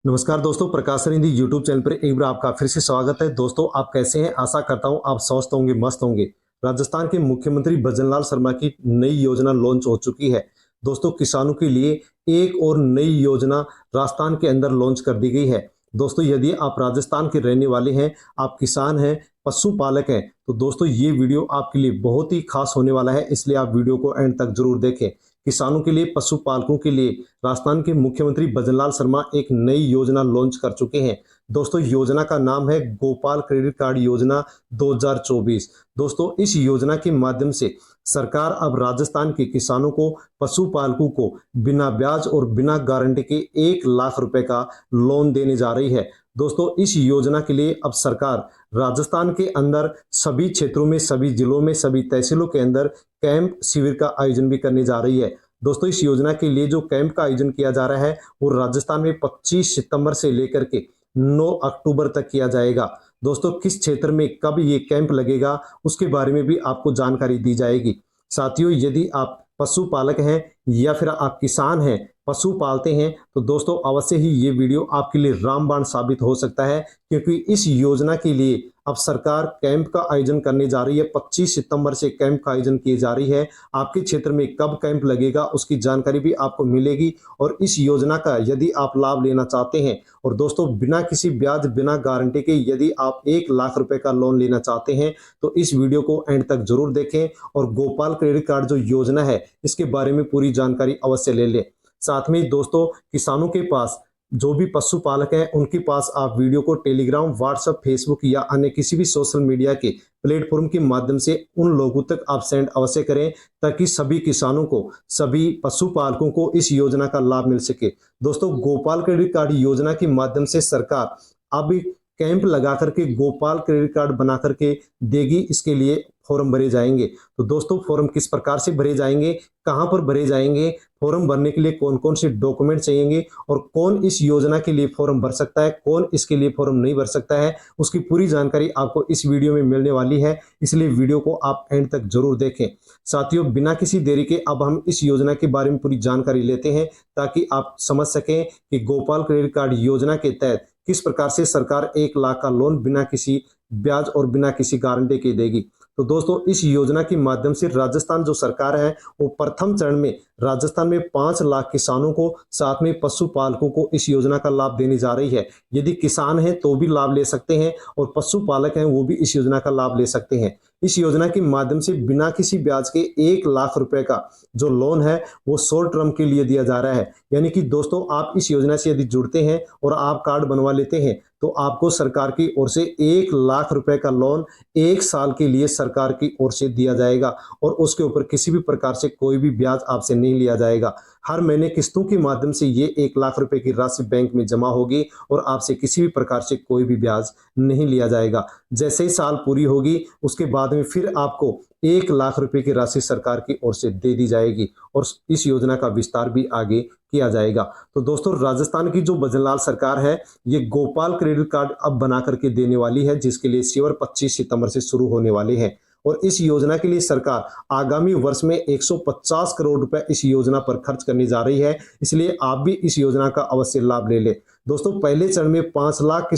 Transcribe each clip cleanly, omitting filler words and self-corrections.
नमस्कार दोस्तों, प्रकाश sir Hindi YouTube channel पर एक बार आपका फिर से स्वागत है। दोस्तों, आप कैसे हैं? आशा करता हूं आप स्वस्थ होंगे, मस्त होंगे। राजस्थान के मुख्यमंत्री भजनलाल शर्मा की नई योजना लॉन्च हो चुकी है। दोस्तों, किसानों के लिए एक और नई योजना राजस्थान के अंदर लॉन्च कर दी गई है। दोस्तों, यदि आप राजस्थान के रहने वाले हैं, आप किसान हैं, पशुपालक हैं, तो दोस्तों ये वीडियो आपके लिए बहुत ही खास होने वाला है, इसलिए आप वीडियो को एंड तक जरूर देखें। किसानों के लिए, पशुपालकों के लिए राजस्थान के मुख्यमंत्री भजनलाल शर्मा एक नई योजना लॉन्च कर चुके हैं। दोस्तों, योजना का नाम है गोपाल क्रेडिट कार्ड योजना 2024। दोस्तों, इस योजना के माध्यम से सरकार अब राजस्थान के किसानों को, पशुपालकों को बिना ब्याज और बिना गारंटी के 1 लाख रुपए का लोन देने जा रही है। दोस्तों, इस योजना के लिए अब सरकार राजस्थान के अंदर सभी क्षेत्रों में, सभी जिलों में, सभी तहसीलों के अंदर कैंप शिविर का आयोजन भी करने जा रही है। दोस्तों, इस योजना के लिए जो कैंप का आयोजन किया जा रहा है वो राजस्थान में 25 सितंबर से लेकर के 9 अक्टूबर तक किया जाएगा। दोस्तों, किस क्षेत्र में कब ये कैंप लगेगा उसके बारे में भी आपको जानकारी दी जाएगी। साथियों, यदि आप पशुपालक हैं या फिर आप किसान हैं, पशु पालते हैं, तो दोस्तों अवश्य ही ये वीडियो आपके लिए रामबाण साबित हो सकता है, क्योंकि इस योजना के लिए अब सरकार कैंप का आयोजन करने जा रही है। 25 सितंबर से कैंप का आयोजन की जा रही है। आपके क्षेत्र में कब कैंप लगेगा उसकी जानकारी भी आपको मिलेगी। और इस योजना का यदि आप लाभ लेना चाहते हैं, और दोस्तों बिना किसी ब्याज, बिना गारंटी के यदि आप 1 लाख रुपए का लोन लेना चाहते हैं, तो इस वीडियो को एंड तक जरूर देखें और गोपाल क्रेडिट कार्ड जो योजना है इसके बारे में पूरी जानकारी अवश्य ले लें। साथ में दोस्तों, किसानों के पास, जो भी पशुपालक हैं उनके पास आप वीडियो को टेलीग्राम, व्हाट्सएप, फेसबुक या अन्य किसी भी सोशल मीडिया के प्लेटफॉर्म के माध्यम से उन लोगों तक आप सेंड अवश्य करें, ताकि सभी किसानों को, सभी पशुपालकों को इस योजना का लाभ मिल सके। दोस्तों, गोपाल क्रेडिट कार्ड योजना के माध्यम से सरकार अब कैंप लगा करके गोपाल क्रेडिट कार्ड बना करके देगी। इसके लिए फॉर्म भरे जाएंगे। तो दोस्तों, फॉर्म किस प्रकार से भरे जाएंगे, कहां पर भरे जाएंगे, फॉर्म भरने के लिए कौन कौन से डॉक्यूमेंट चाहिए और कौन इस योजना के लिए फॉर्म भर सकता है, कौन इसके लिए फॉर्म नहीं भर सकता है, उसकी पूरी जानकारी आपको इस वीडियो में मिलने वाली है। इसलिए वीडियो को आप एंड तक जरूर देखें। साथियों, बिना किसी देरी के अब हम इस योजना के बारे में पूरी जानकारी लेते हैं, ताकि आप समझ सकें कि गोपाल क्रेडिट कार्ड योजना के तहत किस प्रकार से सरकार 1 लाख का लोन बिना किसी ब्याज और बिना किसी गारंटी के देगी। तो दोस्तों, इस योजना के माध्यम से राजस्थान जो सरकार है वो प्रथम चरण में राजस्थान में 5 लाख किसानों को, साथ में पशुपालकों को इस योजना का लाभ देने जा रही है। यदि किसान हैं तो भी लाभ ले सकते हैं और पशुपालक हैं वो भी इस योजना का लाभ ले सकते हैं। इस योजना के माध्यम से बिना किसी ब्याज के 1 लाख रुपए का जो लोन है वो शॉर्ट टर्म के लिए दिया जा रहा है। यानी कि दोस्तों, आप इस योजना से यदि जुड़ते हैं और आप कार्ड बनवा लेते हैं, तो आपको सरकार की ओर से 1 लाख रुपए का लोन 1 साल के लिए सरकार की ओर से दिया जाएगा और उसके ऊपर किसी भी प्रकार से कोई भी ब्याज आपसे नहीं लिया जाएगा। हर महीने किस्तों के माध्यम से ये 1 लाख रुपए की राशि बैंक में जमा होगी और आपसे किसी भी प्रकार से कोई भी ब्याज नहीं लिया जाएगा। जैसे ही साल पूरी होगी उसके बाद में फिर आपको 1 लाख रुपए की राशि सरकार की ओर से दे दी जाएगी और इस योजना का विस्तार भी आगे किया जाएगा। तो दोस्तों, राजस्थान की जो भजनलाल सरकार है ये गोपाल क्रेडिट कार्ड अब बना करके देने वाली है, जिसके लिए शिविर 25 सितंबर से शुरू होने वाले हैं। और इस योजना के लिए सरकार आगामी वर्ष में 150 करोड़ रुपए इस योजना पर खर्च करने जा रही है। इसलिए आप भी इस योजना का अवश्य लाभ ले लें। दोस्तों, पहले चरण में 5 लाख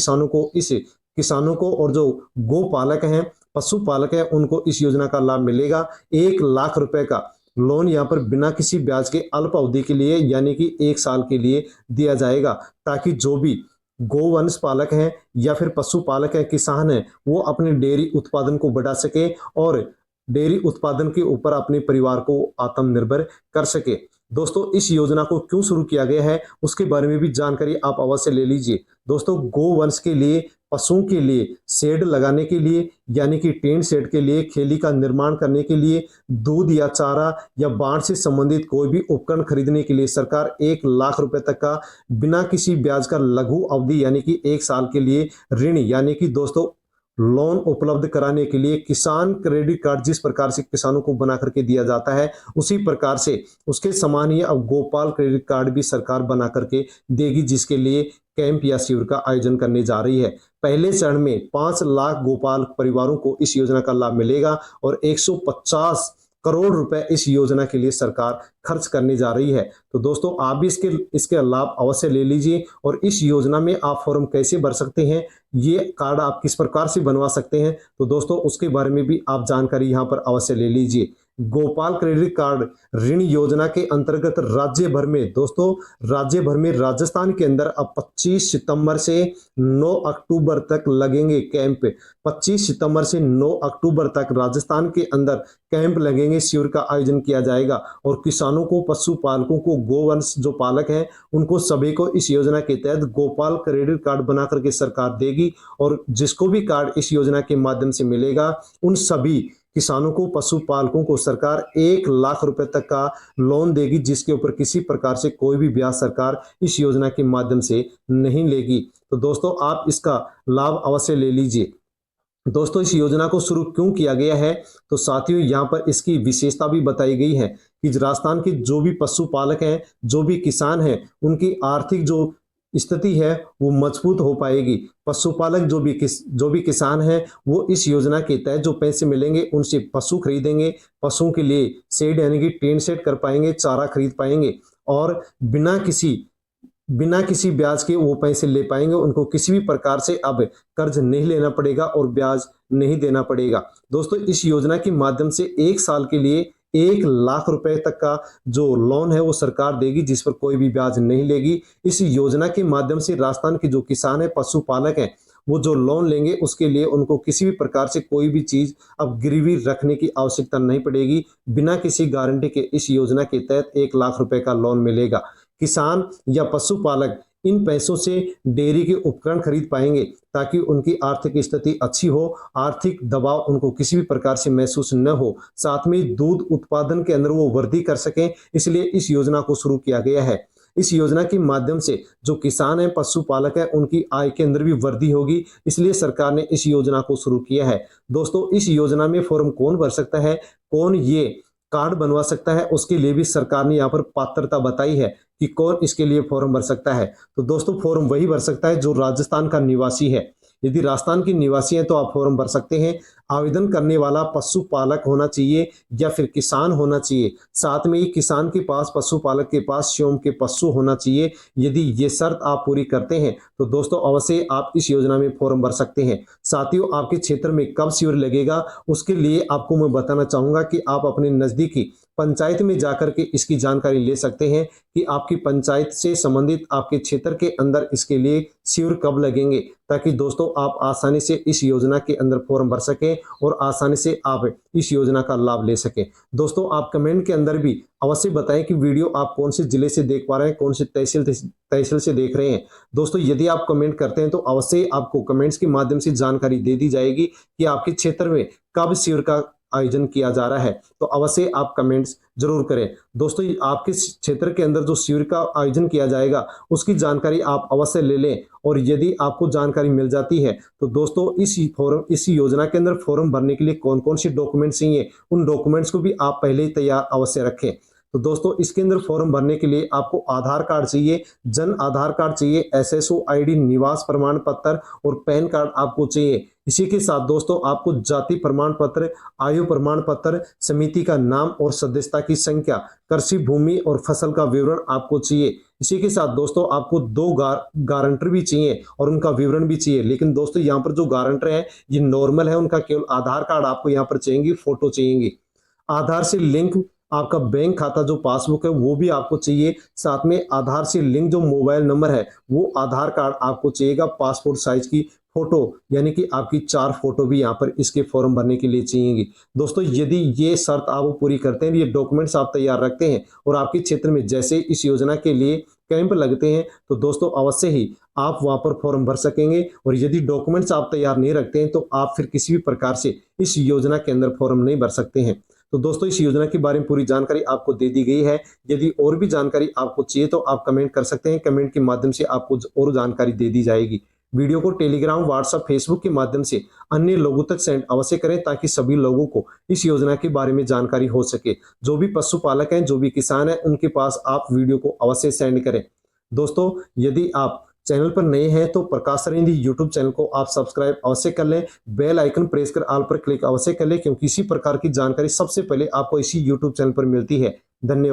किसानों को और जो गोपालक हैं, पशुपालक हैं, उनको इस योजना का लाभ मिलेगा। 1 लाख रुपए का लोन यहाँ पर बिना किसी ब्याज के अल्प अवधि के लिए यानी कि 1 साल के लिए दिया जाएगा, ताकि जो भी गोवंश पालक हैं या फिर पशुपालक हैं, किसान हैं, वो अपने डेयरी उत्पादन को बढ़ा सके और डेयरी उत्पादन के ऊपर अपने परिवार को आत्मनिर्भर कर सके। दोस्तों, इस योजना को क्यों शुरू किया गया है उसके बारे में भी जानकारी आप अवश्य ले लीजिए। दोस्तों, गोवंश के लिए, पशुओं के लिए शेड लगाने के लिए यानी कि टेंट शेड के लिए, खेली का निर्माण करने के लिए, दूध या चारा या बाढ़ से संबंधित कोई भी उपकरण खरीदने के लिए सरकार 1 लाख रुपए तक का बिना किसी ब्याज का लघु अवधि यानी कि 1 साल के लिए ऋण यानी कि दोस्तों लोन उपलब्ध कराने के लिए किसान क्रेडिट कार्ड जिस प्रकार से किसानों को बना करके दिया जाता है, उसी प्रकार से उसके समान ही अब गोपाल क्रेडिट कार्ड भी सरकार बना करके देगी, जिसके लिए कैंप या शिविर का आयोजन करने जा रही है। पहले चरण में 5 लाख गोपाल परिवारों को इस योजना का लाभ मिलेगा और 150 करोड़ रुपए इस योजना के लिए सरकार खर्च करने जा रही है। तो दोस्तों आप भी इसके लाभ अवश्य ले लीजिए। और इस योजना में आप फॉर्म कैसे भर सकते हैं, ये कार्ड आप किस प्रकार से बनवा सकते हैं, तो दोस्तों उसके बारे में भी आप जानकारी यहाँ पर अवश्य ले लीजिए। गोपाल क्रेडिट कार्ड ऋण योजना के अंतर्गत राज्य भर में, दोस्तों राज्य भर में राजस्थान के अंदर अब 25 सितंबर से 9 अक्टूबर तक लगेंगे कैंप। 25 सितंबर से 9 अक्टूबर तक राजस्थान के अंदर कैंप लगेंगे, शिविर का आयोजन किया जाएगा। और किसानों को, पशुपालकों को, गोवंश जो पालक हैं उनको सभी को इस योजना के तहत गोपाल क्रेडिट कार्ड बना करके सरकार देगी। और जिसको भी कार्ड इस योजना के माध्यम से मिलेगा उन सभी किसानों को, पशुपालकों को सरकार 1 लाख रुपए तक का लोन देगी, जिसके ऊपर किसी प्रकार से कोई भी ब्याज सरकार इस योजना के माध्यम से नहीं लेगी। तो दोस्तों आप इसका लाभ अवश्य ले लीजिए। दोस्तों इस योजना को शुरू क्यों किया गया है, तो साथियों यहाँ पर इसकी विशेषता भी बताई गई है कि राजस्थान के जो भी पशुपालक हैं, जो भी किसान हैं, उनकी आर्थिक जो स्थिति है वो मजबूत हो पाएगी। पशुपालक जो भी किसान हैं वो इस योजना के तहत जो पैसे मिलेंगे उनसे पशु खरीदेंगे, पशुओं के लिए शेड यानी कि टेन सेट कर पाएंगे, चारा खरीद पाएंगे और बिना किसी ब्याज के वो पैसे ले पाएंगे। उनको किसी भी प्रकार से अब कर्ज नहीं लेना पड़ेगा और ब्याज नहीं देना पड़ेगा। दोस्तों इस योजना के माध्यम से 1 साल के लिए 1 लाख रुपए तक का जो लोन है वो सरकार देगी, जिस पर कोई भी ब्याज नहीं लेगी। इस योजना के माध्यम से राजस्थान के जो किसान है, पशुपालक हैं, वो जो लोन लेंगे उसके लिए उनको किसी भी प्रकार से कोई भी चीज अब गिरवी रखने की आवश्यकता नहीं पड़ेगी। बिना किसी गारंटी के इस योजना के तहत 1 लाख रुपए का लोन मिलेगा। किसान या पशुपालक इन पैसों से डेयरी के उपकरण खरीद पाएंगे ताकि उनकी आर्थिक स्थिति अच्छी हो, आर्थिक दबाव उनको किसी भी प्रकार से महसूस न हो, साथ में दूध उत्पादन के अंदर वो वृद्धि कर सकें, इसलिए इस योजना को शुरू किया गया है। इस योजना के माध्यम से जो किसान है, पशुपालक है, उनकी आय के अंदर भी वृद्धि होगी, इसलिए सरकार ने इस योजना को शुरू किया है। दोस्तों इस योजना में फॉर्म कौन भर सकता है, कौन ये कार्ड बनवा सकता है, उसके लिए भी सरकार ने यहाँ पर पात्रता बताई है कि कौन इसके लिए फॉर्म भर सकता है। तो दोस्तों फॉर्म वही भर सकता है जो राजस्थान का निवासी है। यदि राजस्थान के निवासी हैं तो आप फॉर्म भर सकते हैं। आवेदन करने वाला पशुपालक होना चाहिए या फिर किसान होना चाहिए। साथ में ही किसान के पास, पशुपालक के पास स्वयं के पशु होना चाहिए। यदि ये शर्त आप पूरी करते हैं तो दोस्तों अवश्य आप इस योजना में फॉर्म भर सकते हैं। साथियों आपके क्षेत्र में कब शिविर लगेगा उसके लिए आपको मैं बताना चाहूंगा कि आप अपने नजदीकी पंचायत में जाकर के इसकी जानकारी ले सकते हैं कि आपकी पंचायत से संबंधित आपके क्षेत्र के अंदर इसके लिए शिविर कब लगेंगे, ताकि दोस्तों आप आसानी से इस योजना के अंदर फॉर्म भर सकें और आसानी से आप इस योजना का लाभ ले सकें। दोस्तों आप कमेंट के अंदर भी अवश्य बताएं कि वीडियो आप कौन से जिले से देख पा रहे हैं, कौन से तहसील से देख रहे हैं। दोस्तों यदि आप कमेंट करते हैं तो अवश्य आपको कमेंट्स के माध्यम से जानकारी दे दी जाएगी कि आपके क्षेत्र में कब शिविर का आयोजन किया जा रहा है। तो अवश्य आप कमेंट्स जरूर करें। दोस्तों आपके क्षेत्र के अंदर जो शिविर का आयोजन किया जाएगा उसकी जानकारी आप अवश्य ले लें। और यदि आपको जानकारी मिल जाती है तो दोस्तों इस योजना के अंदर फॉर्म भरने के लिए कौन कौन से डॉक्यूमेंट्स चाहिए, उन डॉक्यूमेंट्स को भी आप पहले ही तैयार अवश्य रखें। तो दोस्तों इसके अंदर फॉर्म भरने के लिए आपको आधार कार्ड चाहिए, जन आधार कार्ड चाहिए, SSO ID, निवास प्रमाण पत्र और पैन कार्ड आपको चाहिए। इसी के साथ दोस्तों आपको जाति प्रमाण पत्र, आयु प्रमाण पत्र, समिति का नाम और सदस्यता की संख्या, कृषि भूमि और फसल का विवरण आपको चाहिए। इसी के साथ दोस्तों आपको 2 गारंटर भी चाहिए और उनका विवरण भी चाहिए। लेकिन दोस्तों यहाँ पर जो गारंटर है ये नॉर्मल है, उनका केवल आधार कार्ड आपको यहाँ पर चाहिए, फोटो चाहिए। आधार से लिंक आपका बैंक खाता जो पासबुक है वो भी आपको चाहिए। साथ में आधार से लिंक जो मोबाइल नंबर है वो आधार कार्ड आपको चाहिएगा। पासपोर्ट साइज की फोटो यानी कि आपकी 4 फोटो भी यहाँ पर इसके फॉर्म भरने के लिए चाहिएगी। दोस्तों यदि ये शर्त आप पूरी करते हैं, ये डॉक्यूमेंट्स आप तैयार रखते हैं और आपके क्षेत्र में जैसे इस योजना के लिए कैंप लगते हैं तो दोस्तों अवश्य ही आप वहां पर फॉर्म भर सकेंगे। और यदि डॉक्यूमेंट्स आप तैयार नहीं रखते हैं तो आप फिर किसी भी प्रकार से इस योजना के अंदर फॉर्म नहीं भर सकते हैं। तो दोस्तों इस योजना के बारे में पूरी जानकारी आपको दे दी गई है। यदि और भी जानकारी आपको चाहिए तो आप कमेंट कर सकते हैं, कमेंट के माध्यम से आपको और जानकारी दे दी जाएगी। वीडियो को टेलीग्राम, व्हाट्सएप, फेसबुक के माध्यम से अन्य लोगों तक सेंड अवश्य करें ताकि सभी लोगों को इस योजना के बारे में जानकारी हो सके। जो भी पशुपालक हैं, जो भी किसान हैं, उनके पास आप वीडियो को अवश्य सेंड करें। दोस्तों यदि आप चैनल पर नए हैं तो प्रकाश सरिंधी यूट्यूब चैनल को आप सब्सक्राइब अवश्य कर लें, बेल आइकन प्रेस कर ऑल पर क्लिक अवश्य कर लें, क्योंकि इसी प्रकार की जानकारी सबसे पहले आपको इसी यूट्यूब चैनल पर मिलती है। धन्यवाद।